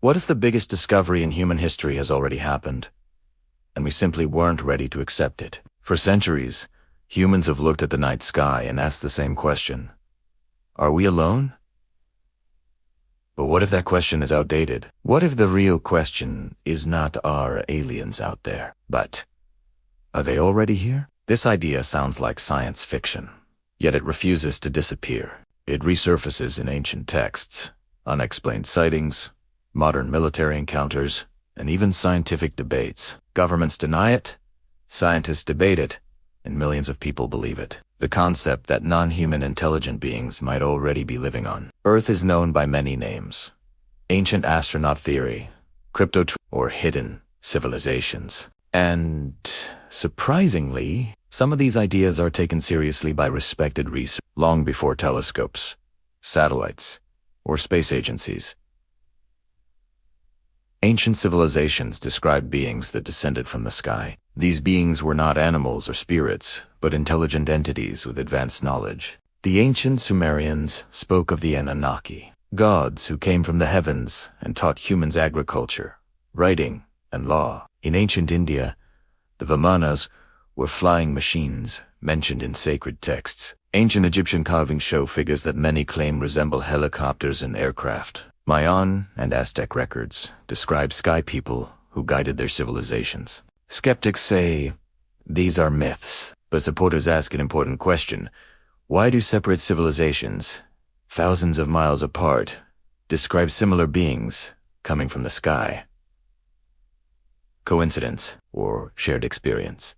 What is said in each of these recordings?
What if the biggest discovery in human history has already happened, and we simply weren't ready to accept it? For centuries, humans have looked at the night sky and asked the same question. Are we alone? But what if that question is outdated? What if the real question is not are aliens out there, but are they already here? This idea sounds like science fiction, yet it refuses to disappear. It resurfaces in ancient texts, unexplained sightings, modern military encounters, and even scientific debates. Governments deny it, scientists debate it, and millions of people believe it. The concept that non-human intelligent beings might already be living on Earth is known by many names. Ancient astronaut theory, cryptoterrestrial or hidden civilizations. And, surprisingly, some of these ideas are taken seriously by respected researchers long before telescopes, satellites, or space agencies. Ancient civilizations described beings that descended from the sky. These beings were not animals or spirits, but intelligent entities with advanced knowledge. The ancient Sumerians spoke of the Anunnaki, gods who came from the heavens and taught humans agriculture, writing, and law. In ancient India, the Vimanas were flying machines mentioned in sacred texts. Ancient Egyptian carvings show figures that many claim resemble helicopters and aircraft. Mayan and Aztec records describe sky people who guided their civilizations. Skeptics say these are myths, but supporters ask an important question. Why do separate civilizations, thousands of miles apart, describe similar beings coming from the sky? Coincidence or shared experience?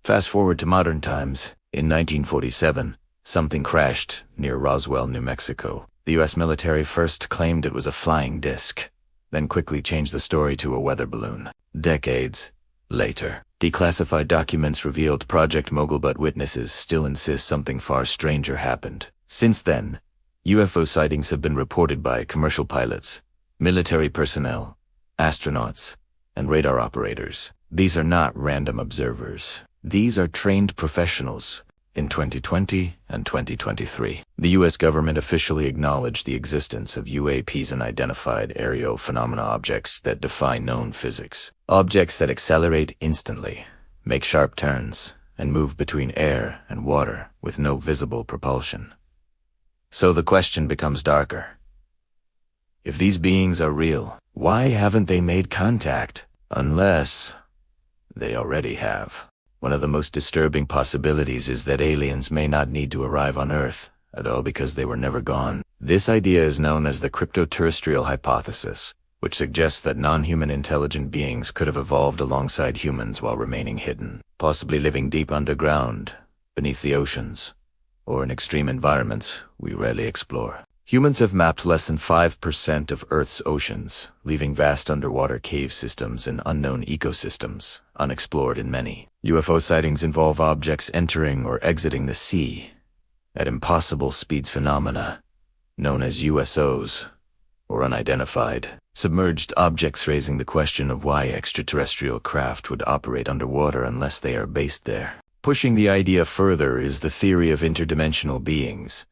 Fast forward to modern times. In 1947, something crashed near Roswell, New Mexico. The U.S. military first claimed it was a flying disc, then quickly changed the story to a weather balloon. Decades later, declassified documents revealed Project Mogul, but witnesses still insist something far stranger happened. Since then, UFO sightings have been reported by commercial pilots, military personnel, astronauts, and radar operators. These are not random observers. These are trained professionals. In 2020 and 2023, the U.S. government officially acknowledged the existence of UAPs, unidentified aerial phenomena, objects that defy known physics. Objects that accelerate instantly, make sharp turns, and move between air and water with no visible propulsion. So the question becomes darker. If these beings are real, why haven't they made contact? Unless they already have. One of the most disturbing possibilities is that aliens may not need to arrive on Earth at all because they were never gone. This idea is known as the Cryptoterrestrial Hypothesis, which suggests that non-human intelligent beings could have evolved alongside humans while remaining hidden, possibly living deep underground, beneath the oceans, or in extreme environments we rarely explore. Humans have mapped less than 5% of Earth's oceans, leaving vast underwater cave systems and unknown ecosystems, unexplored in many. UFO sightings involve objects entering or exiting the sea at impossible speeds, phenomena known as USOs, or unidentified. Submerged objects, raising the question of why extraterrestrial craft would operate underwater unless they are based there. Pushing the idea further is the theory of interdimensional beings,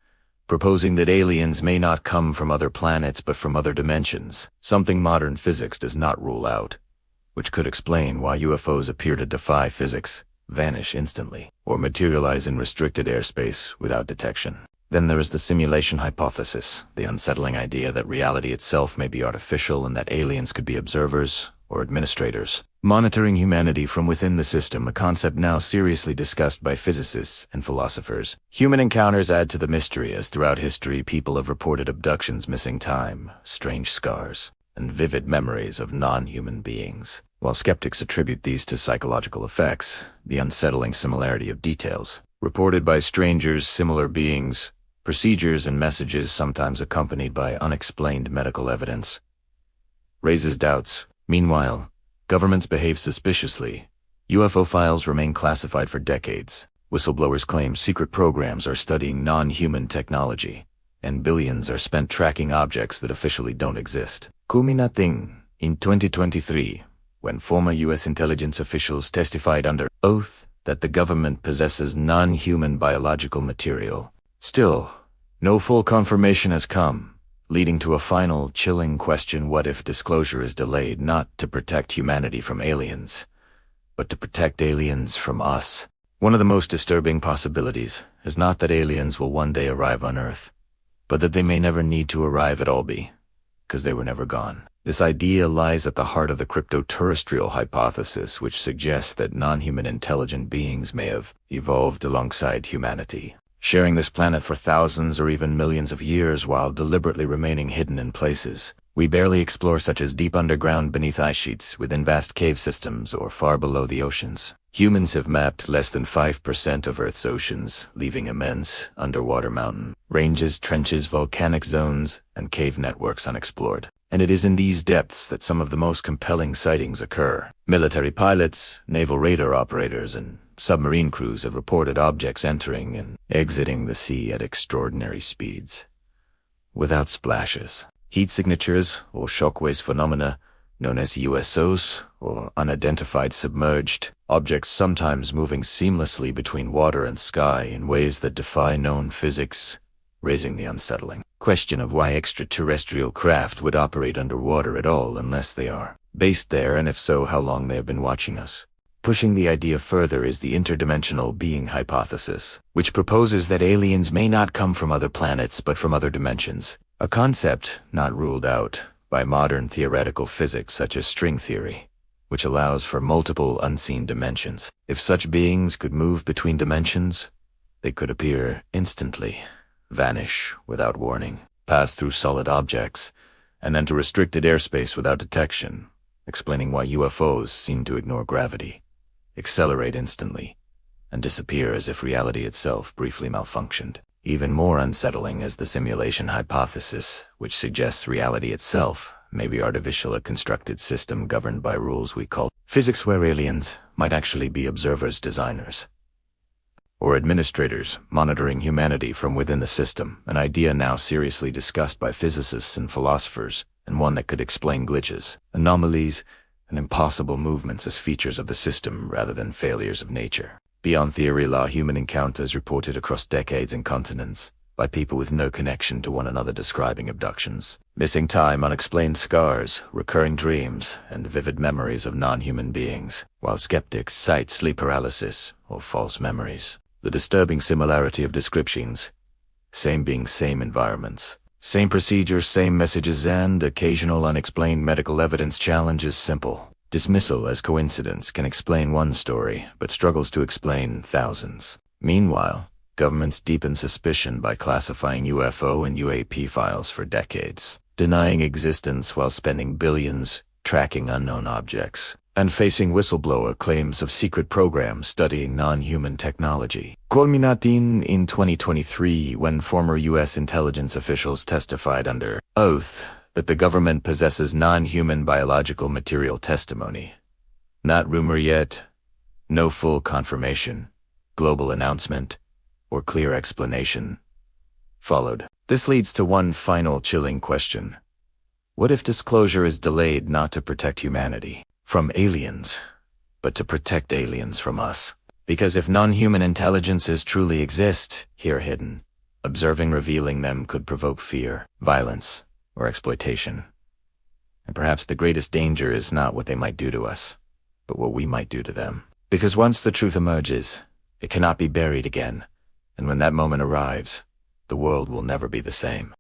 proposing that aliens may not come from other planets but from other dimensions, something modern physics does not rule out, which could explain why UFOs appear to defy physics, vanish instantly, or materialize in restricted airspace without detection. Then there is the simulation hypothesis, the unsettling idea that reality itself may be artificial and that aliens could be observers or administrators, monitoring humanity from within the system, a concept now seriously discussed by physicists and philosophers. Human encounters add to the mystery, as throughout history people have reported abductions, missing time, strange scars, and vivid memories of non-human beings. While skeptics attribute these to psychological effects, the unsettling similarity of details reported by strangers, similar beings, procedures and messages sometimes accompanied by unexplained medical evidence, raises doubts. Meanwhile, governments behave suspiciously. UFO files remain classified for decades. Whistleblowers claim secret programs are studying non-human technology, and billions are spent tracking objects that officially don't exist. Culminating in 2023, when former U.S. intelligence officials testified under oath that the government possesses non-human biological material. Still, no full confirmation has come, leading to a final, chilling question: what if disclosure is delayed not to protect humanity from aliens, but to protect aliens from us? One of the most disturbing possibilities is not that aliens will one day arrive on Earth, but that they may never need to arrive at all, because they were never gone. This idea lies at the heart of the Cryptoterrestrial Hypothesis, which suggests that non-human intelligent beings may have evolved alongside humanity, sharing this planet for thousands or even millions of years while deliberately remaining hidden in places we barely explore, such as deep underground beneath ice sheets, within vast cave systems, or far below the oceans. Humans have mapped less than 5% of Earth's oceans, leaving immense underwater mountain ranges, trenches, volcanic zones, and cave networks unexplored. And it is in these depths that some of the most compelling sightings occur. Military pilots, naval radar operators, and submarine crews have reported objects entering and exiting the sea at extraordinary speeds, without splashes. Heat signatures, or shockwaves phenomena, known as USOs, or unidentified submerged objects, sometimes moving seamlessly between water and sky in ways that defy known physics, raising the unsettling question of why extraterrestrial craft would operate underwater at all unless they are based there, and if so, how long they have been watching us. Pushing the idea further is the interdimensional being hypothesis, which proposes that aliens may not come from other planets but from other dimensions, a concept not ruled out by modern theoretical physics such as string theory, which allows for multiple unseen dimensions. If such beings could move between dimensions, they could appear instantly, vanish without warning, pass through solid objects, and enter restricted airspace without detection, explaining why UFOs seem to ignore gravity, accelerate instantly, and disappear as if reality itself briefly malfunctioned. Even more unsettling is the simulation hypothesis, which suggests reality itself may be artificially a constructed system governed by rules we call physics, where aliens might actually be observers, designers, or administrators monitoring humanity from within the system, an idea now seriously discussed by physicists and philosophers, and one that could explain glitches, anomalies, and impossible movements as features of the system rather than failures of nature. Beyond theory law, human encounters reported across decades and continents by people with no connection to one another, describing abductions, missing time, unexplained scars, recurring dreams, and vivid memories of non-human beings, while skeptics cite sleep paralysis or false memories. The disturbing similarity of descriptions, same being same environments, same procedures, same messages, and occasional unexplained medical evidence, challenges simple dismissal as coincidence, can explain one story, but struggles to explain thousands. Meanwhile, governments deepen suspicion by classifying UFO and UAP files for decades, denying existence while spending billions tracking unknown objects, and facing whistleblower claims of secret programs studying non-human technology. Culminating in 2023 when former U.S. intelligence officials testified under oath that the government possesses non-human biological material. Testimony, not rumor yet, no full confirmation, global announcement, or clear explanation followed. This leads to one final chilling question. What if disclosure is delayed not to protect humanity from aliens, but to protect aliens from us? Because if non-human intelligences truly exist, here hidden, observing, revealing them could provoke fear, violence, or exploitation. And perhaps the greatest danger is not what they might do to us, but what we might do to them. Because once the truth emerges, it cannot be buried again, and when that moment arrives, the world will never be the same.